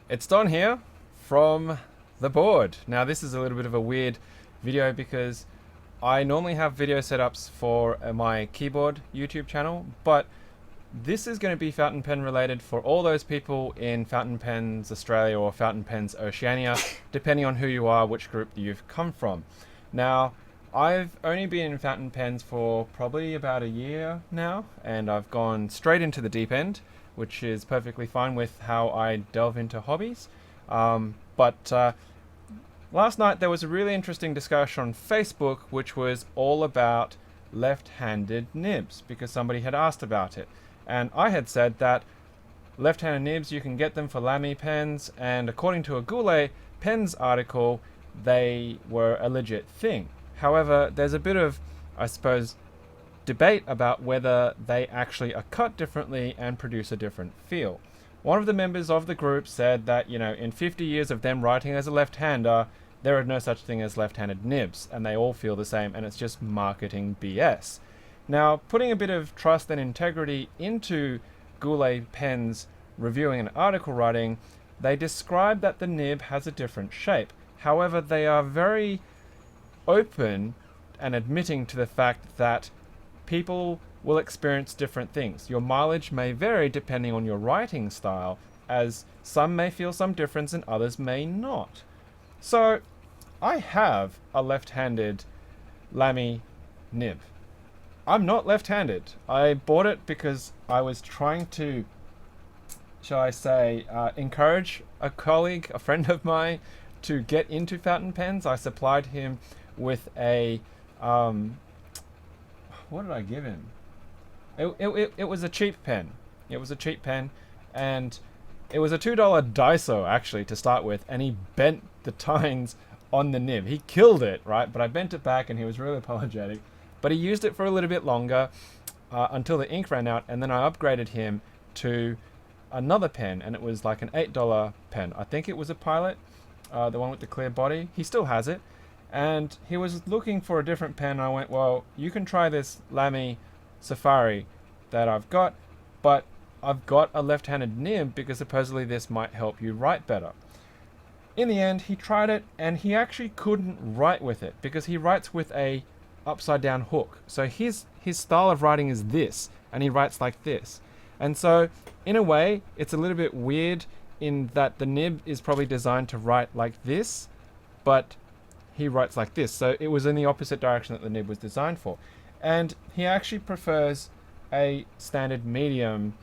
It's Don here from the board. Now this is a little bit of a weird video because I normally have video setups for my keyboard YouTube channel, but this is going to be fountain pen related for all those people in Fountain Pens Australia or Fountain Pens Oceania, depending on who you are, which group you've come from. Now, I've only been in fountain pens for probably about a year now, and I've gone straight into the deep end, which is perfectly fine with how I delve into hobbies. But last night there was a really interesting discussion on Facebook, which was all about left-handed nibs, because somebody had asked about it. And I had said that left-handed nibs, you can get them for Lamy pens, and according to a Goulet Pens article, they were a legit thing. However, there's a bit of, I suppose, debate about whether they actually are cut differently and produce a different feel. One of the members of the group said that, in 50 years of them writing as a left-hander, there are no such thing as left-handed nibs, and they all feel the same, and it's just marketing BS. Now, putting a bit of trust and integrity into Goulet Pens reviewing and article writing, they describe that the nib has a different shape. However, they are very open and admitting to the fact that people will experience different things. Your mileage may vary depending on your writing style, as some may feel some difference and others may not. So, I have a left-handed Lamy nib. I'm not left-handed. I bought it because I was trying to, shall I say, encourage a colleague, a friend of mine, to get into fountain pens. I supplied him with a, what did I give him? It was a cheap pen. It was a cheap pen, and it was a $2 Daiso actually to start with, and he bent the tines on the nib. He killed it, right? But I bent it back, and he was really apologetic. But he used it for a little bit longer until the ink ran out, and then I upgraded him to another pen, and it was like an $8 pen. I think it was a Pilot, the one with the clear body. He still has it. And he was looking for a different pen. I went, well, you can try this Lamy Safari that I've got, but I've got a left-handed nib because supposedly this might help you write better. In the end, he tried it, and he actually couldn't write with it because he writes with a upside-down hook. So his style of writing is this, and he writes like this. And so, in a way, it's a little bit weird in that the nib is probably designed to write like this, but he writes like this. So it was in the opposite direction that the nib was designed for. And he actually prefers a standard medium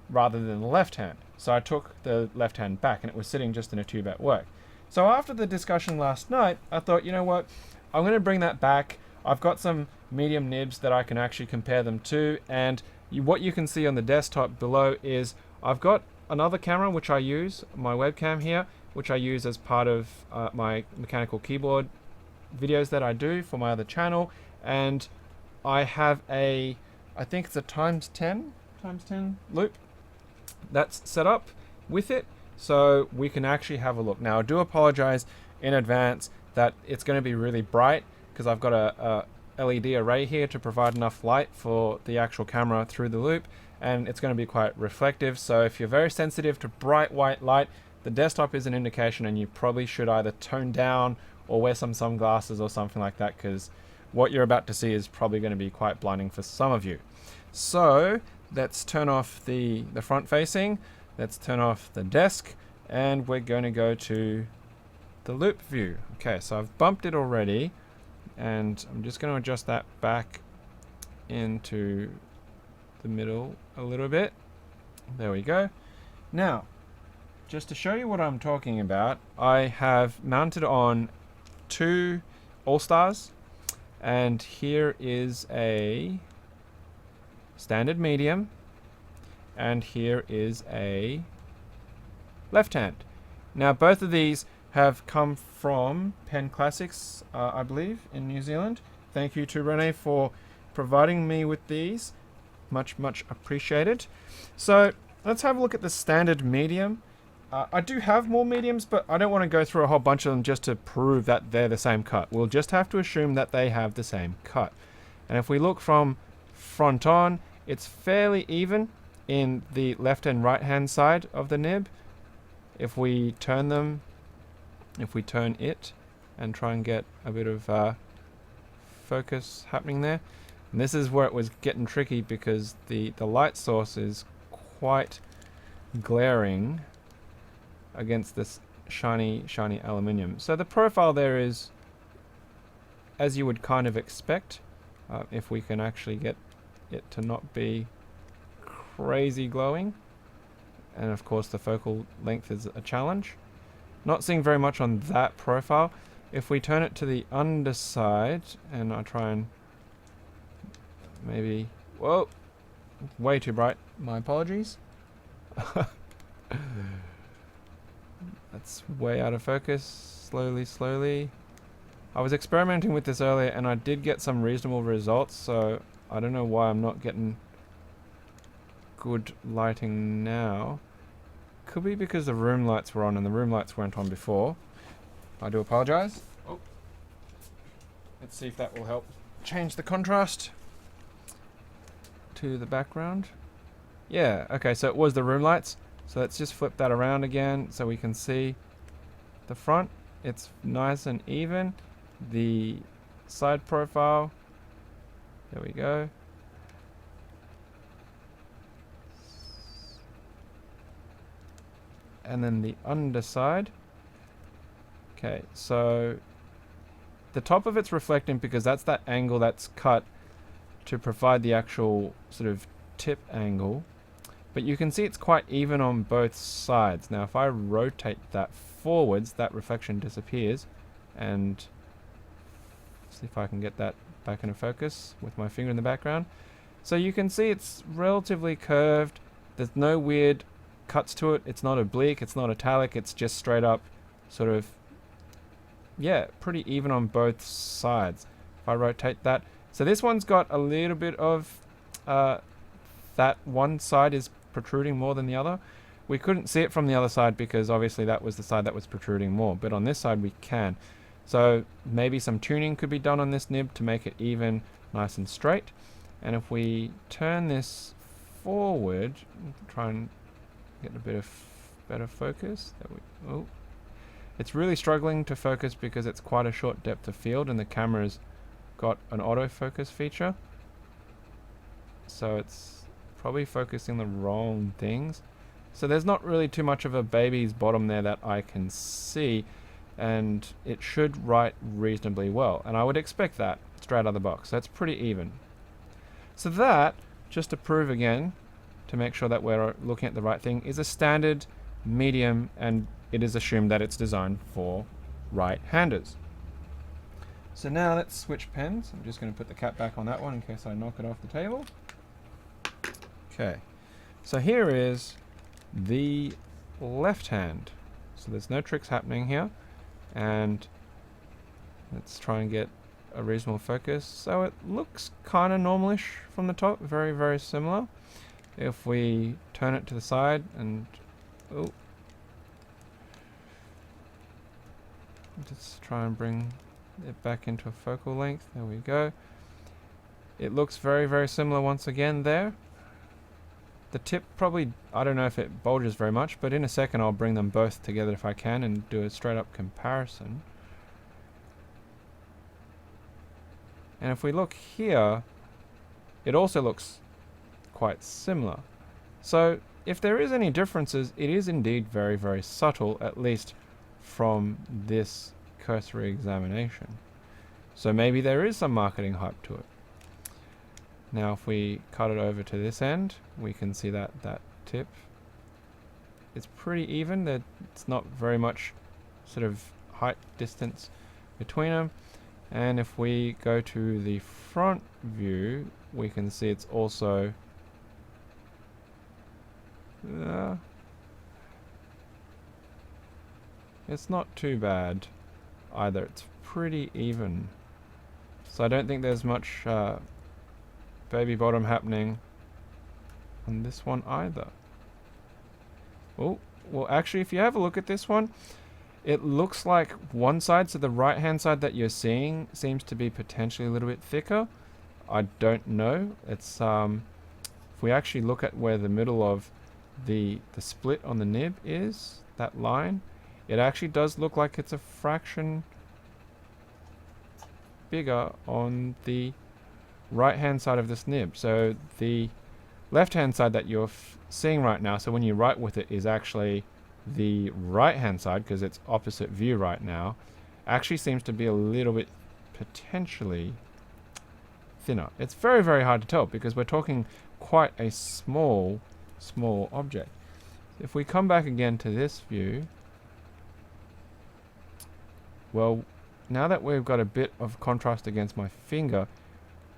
rather than the left hand. So I took the left hand back, and it was sitting just in a tube at work. So after the discussion last night, I thought, you know what, I'm going to bring that back. I've got some medium nibs that I can actually compare them to, and what you can see on the desktop below is I've got another camera which I use, my webcam here, which I use as part of my mechanical keyboard videos that I do for my other channel, and I have I think it's a times 10 loop that's set up with it, so we can actually have a look. Now I do apologize in advance that it's going to be really bright because I've got a LED array here to provide enough light for the actual camera through the loop, and it's going to be quite reflective. So if you're very sensitive to bright white light, the desktop is an indication, and you probably should either tone down or wear some sunglasses or something like that, because what you're about to see is probably going to be quite blinding for some of you. So let's turn off the front facing, let's turn off the desk, and we're going to go to the loop view. Okay, so I've bumped it already, and I'm just going to adjust that back into the middle a little bit. There we go. Now, just to show you what I'm talking about, I have mounted on two All-Stars, and here is a standard medium, and here is a left hand. Now both of these have come from Pen Classics, I believe, in New Zealand. Thank you to Rene for providing me with these. Much appreciated. So let's have a look at the standard medium. I do have more mediums, but I don't want to go through a whole bunch of them just to prove that they're the same cut. We'll just have to assume that they have the same cut. And if we look from front on, it's fairly even in the left and right hand side of the nib. if we turn them, if we turn it and try and get a bit of focus happening there. And this is where it was getting tricky because the light source is quite glaring against this shiny aluminium. So the profile there is as you would kind of expect, if we can actually get it to not be crazy glowing. And of course the focal length is a challenge. Not seeing very much on that profile. If we turn it to the underside and I try and maybe, whoa, way too bright, my apologies. That's way out of focus. Slowly. I was experimenting with this earlier and I did get some reasonable results, so I don't know why I'm not getting good lighting now. Could be because the room lights were on and the room lights weren't on before. I do apologize. Oh. Let's see if that will help change the contrast to the background. Yeah, okay, so it was the room lights. So let's just flip that around again so we can see the front. It's nice and even. The side profile, there we go. And then the underside. Okay, so the top of it's reflecting because that's that angle that's cut to provide the actual sort of tip angle. But you can see it's quite even on both sides. Now if I rotate that forwards, that reflection disappears. And see if I can get that back into focus with my finger in the background. So you can see it's relatively curved. There's no weird cuts to it. It's not oblique, it's not italic, it's just straight up sort of, yeah, pretty even on both sides. If I rotate that. So this one's got a little bit of, that one side is protruding more than the other. We couldn't see it from the other side because obviously that was the side that was protruding more, but on this side we can. So maybe some tuning could be done on this nib to make it even, nice and straight. And if we turn this forward, try and get a bit of better focus. Oh, it's really struggling to focus because it's quite a short depth of field and the camera's got an autofocus feature. So it's probably focusing the wrong things. So there's not really too much of a baby's bottom there that I can see, and it should write reasonably well. And I would expect that straight out of the box. That's pretty even. So that, just to prove again, to make sure that we're looking at the right thing, is a standard medium, and it is assumed that it's designed for right-handers. So now let's switch pens. I'm just going to put the cap back on that one in case I knock it off the table. Okay, so here is the left hand. So there's no tricks happening here. And let's try and get a reasonable focus. So it looks kind of normalish from the top, very, very similar. If we turn it to the side and, oh, just try and bring it back into a focal length. There we go. It looks very, very similar once again there. The tip probably, I don't know if it bulges very much, but in a second I'll bring them both together if I can and do a straight up comparison. And if we look here, it also looks quite similar. So if there is any differences, it is indeed very, very subtle, at least from this cursory examination. So maybe there is some marketing hype to it. Now if we cut it over to this end, we can see that tip. It's pretty even. It's not very much sort of height distance between them. And if we go to the front view, we can see it's also it's not too bad either. It's pretty even. So I don't think there's much baby bottom happening on this one either. Oh, well actually if you have a look at this one, it looks like one side, so the right hand side that you're seeing seems to be potentially a little bit thicker. I don't know. It's if we actually look at where the middle of the split on the nib is, that line, it actually does look like it's a fraction bigger on the right hand side of this nib. So the left hand side that you're seeing right now, so when you write with it, is actually the right hand side, because it's opposite view right now, actually seems to be a little bit potentially thinner. It's very, very hard to tell because we're talking quite a small object. If we come back again to this view, well, now that we've got a bit of contrast against my finger,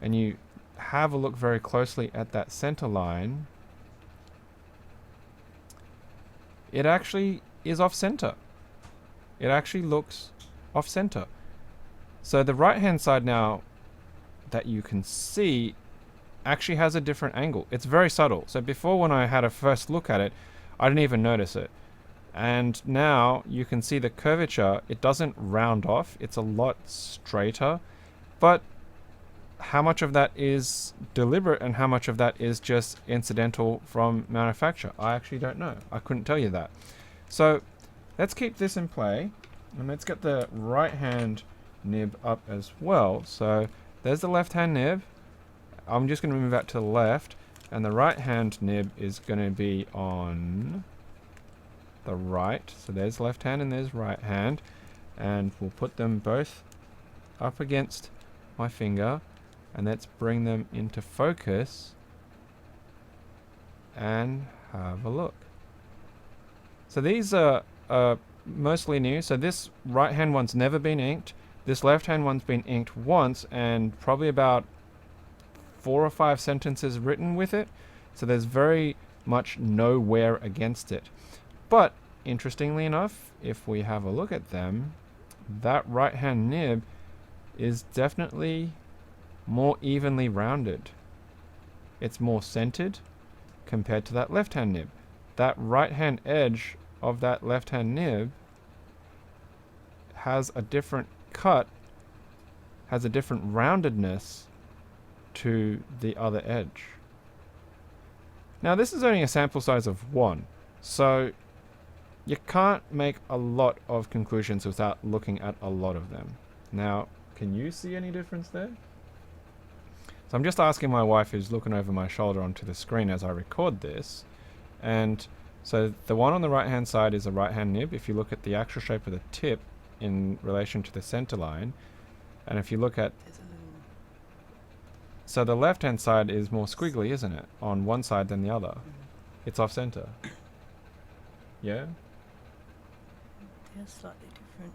and you have a look very closely at that center line, it actually is off center. It actually looks off center. So the right hand side now that you can see actually has a different angle. It's very subtle. So before, when I had a first look at it, I didn't even notice it. And now you can see the curvature. It doesn't round off. It's a lot straighter. But how much of that is deliberate and how much of that is just incidental from manufacture? I actually don't know. I couldn't tell you that. So let's keep this in play, and let's get the right hand nib up as well. So there's the left hand nib. I'm just going to move that to the left, and the right hand nib is going to be on the right. So there's left hand and there's right hand, and we'll put them both up against my finger, and let's bring them into focus and have a look. So these are mostly new. So this right hand one's never been inked. This left hand one's been inked once, and probably about 4 or 5 sentences written with it. So there's very much no wear against it. But interestingly enough, if we have a look at them, that right hand nib is definitely more evenly rounded. It's more centered compared to that left hand nib. That right hand edge of that left hand nib has a different cut, has a different roundedness to the other edge. Now this is only a sample size of 1, so you can't make a lot of conclusions without looking at a lot of them. Now, can you see any difference there? So I'm just asking my wife, who's looking over my shoulder onto the screen as I record this. And so the one on the right hand side is a right hand nib. If you look at the actual shape of the tip in relation to the center line, and if you look at, so the left hand side is more squiggly, isn't it, on one side than the other? It's off center. Yeah? They're slightly different.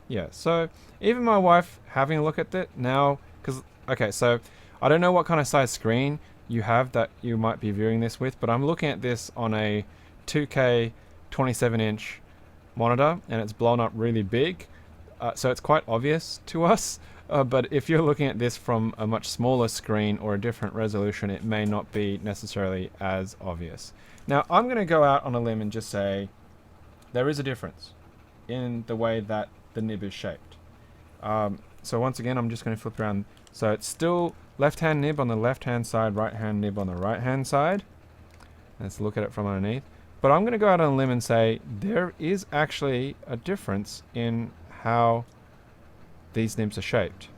Yeah, so even my wife having a look at it now, because, okay, so I don't know what kind of size screen you have that you might be viewing this with, but I'm looking at this on a 2K 27-inch monitor, and it's blown up really big, so it's quite obvious to us. But if you're looking at this from a much smaller screen or a different resolution, it may not be necessarily as obvious. Now, I'm going to go out on a limb and just say there is a difference in the way that the nib is shaped. So once again, I'm just going to flip around. So it's still left-hand nib on the left-hand side, right-hand nib on the right-hand side. Let's look at it from underneath. But I'm going to go out on a limb and say there is actually a difference in how these nibs are shaped.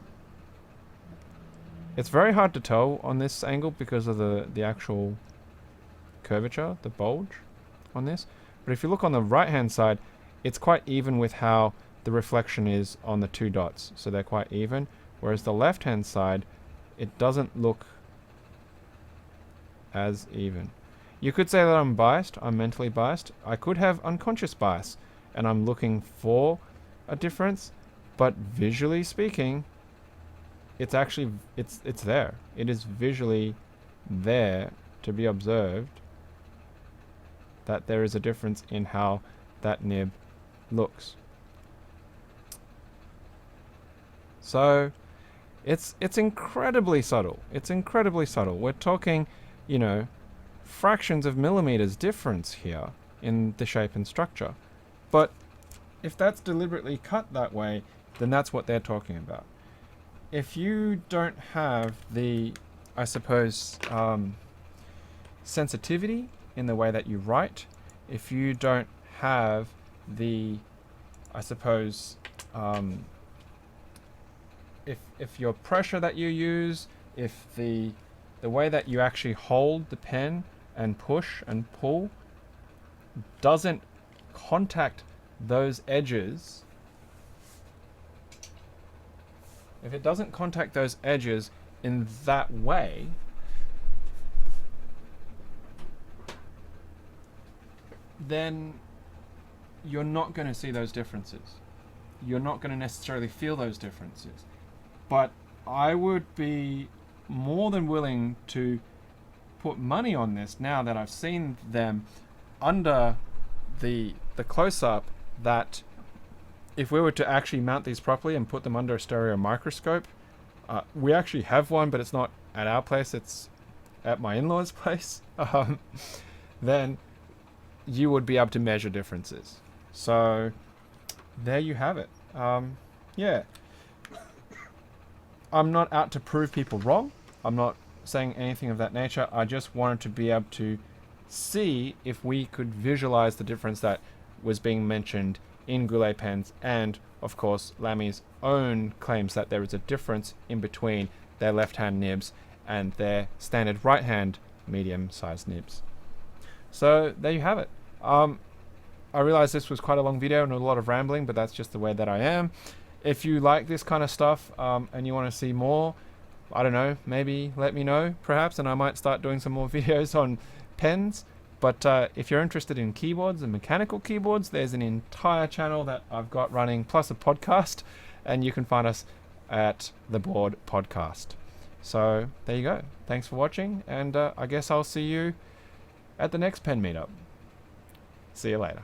It's very hard to tell on this angle because of the actual curvature, the bulge on this. But if you look on the right-hand side, it's quite even with how the reflection is on the 2 dots. So they're quite even. Whereas the left-hand side, it doesn't look as even. You could say that I'm biased, I'm mentally biased. I could have unconscious bias, and I'm looking for a difference, but visually speaking, it's actually, it's there. It is visually there to be observed that there is a difference in how that nib looks. So it's incredibly subtle. It's incredibly subtle. We're talking, you know, fractions of millimeters difference here in the shape and structure. But if that's deliberately cut that way, then that's what they're talking about. If you don't have the, I suppose, sensitivity in the way that you write, if you don't have I suppose, if your pressure that you use, if the way that you actually hold the pen and push and pull doesn't contact those edges, if it doesn't contact those edges in that way, then you're not going to see those differences. You're not going to necessarily feel those differences. But I would be more than willing to put money on this now that I've seen them under the close-up, that if we were to actually mount these properly and put them under a stereo microscope, we actually have one, but it's not at our place, it's at my in-laws' place, then you would be able to measure differences. So there you have it. Yeah. I'm not out to prove people wrong. I'm not saying anything of that nature. I just wanted to be able to see if we could visualize the difference that was being mentioned in Goulet pens, and of course Lamy's own claims that there is a difference in between their left-hand nibs and their standard right-hand medium-sized nibs. So there you have it. I realize this was quite a long video and a lot of rambling, but that's just the way that I am. If you like this kind of stuff and you want to see more, I don't know, maybe let me know perhaps, and I might start doing some more videos on pens. But if you're interested in keyboards and mechanical keyboards, there's an entire channel that I've got running, plus a podcast, and you can find us at The Board Podcast. So there you go. Thanks for watching, and I guess I'll see you at the next pen meetup. See you later.